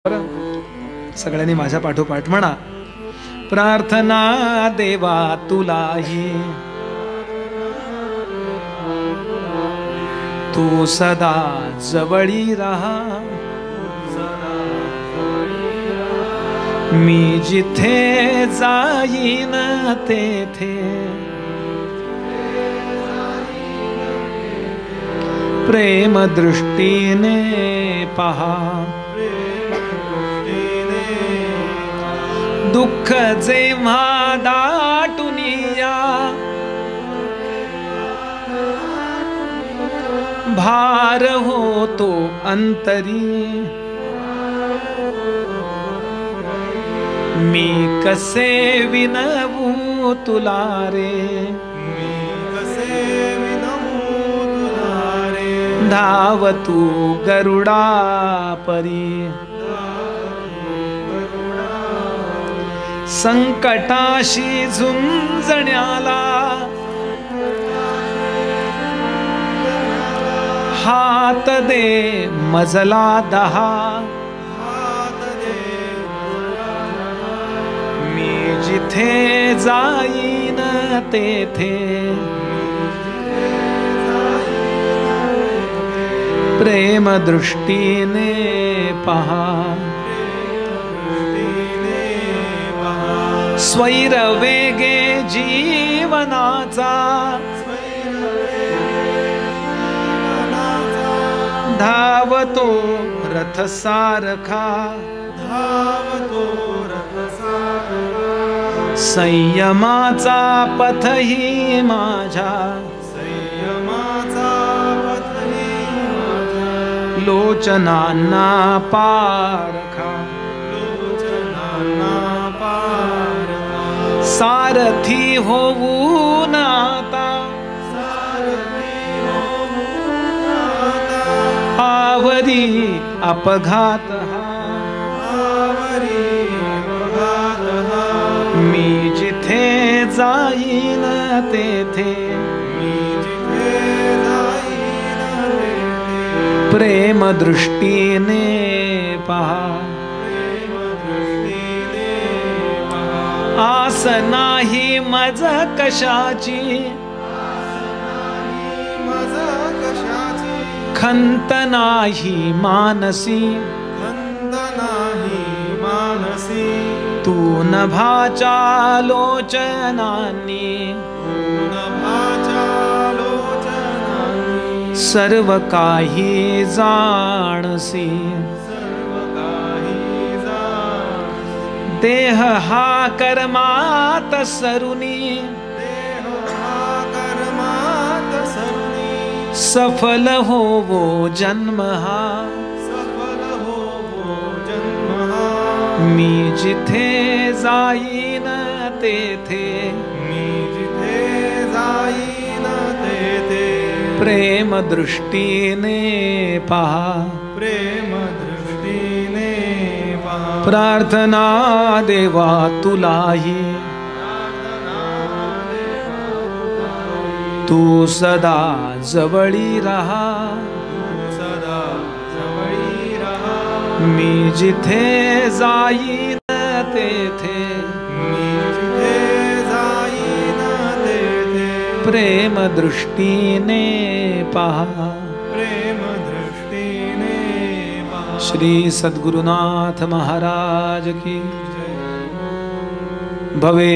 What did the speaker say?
सगळ्यांनी माझ्या पाठोपाठ म्हणा. प्रार्थना देवा तुलाही, तू सदा जवळी राहा. मी जिथे जाईन तेथे प्रेम दृष्टीने पहा. दुःख जेव्हा दाटून या, भार होतो अंतरी. मी कसे विनवू तुला रे, धाव तू गरुडा परी. संकटाशी झुंजण्याला हात दे मजला 10. मी जिथे जाईन तेथे प्रेम दृष्टीने पहा. स्वैर वेगे जीवनाचा धावतो रथ सारखा. संयमाचा पथही माझ्या, लोचनांना पारखा. सारथी होऊन आता आवरी अपघात हा. मी जिथे जाईन तेथे प्रेम दृष्टीने पहा. आस नाही मज कशाची, खंत नाही मानसी. तू नभाच्या लोचनांनी सर्व काही जाणसी. देह हा कर्मात सरुनी, सफल होवो जन्म हा. मी जिथे जाईन तेथे प्रेम दृष्टीने पहा. प्रार्थना देवा तुलाही, तू सदा जवळी राहा. मी जिथे जाईन तेथे प्रेम दृष्टीने पहा. श्री सद्गुरुनाथ महाराज की भवे.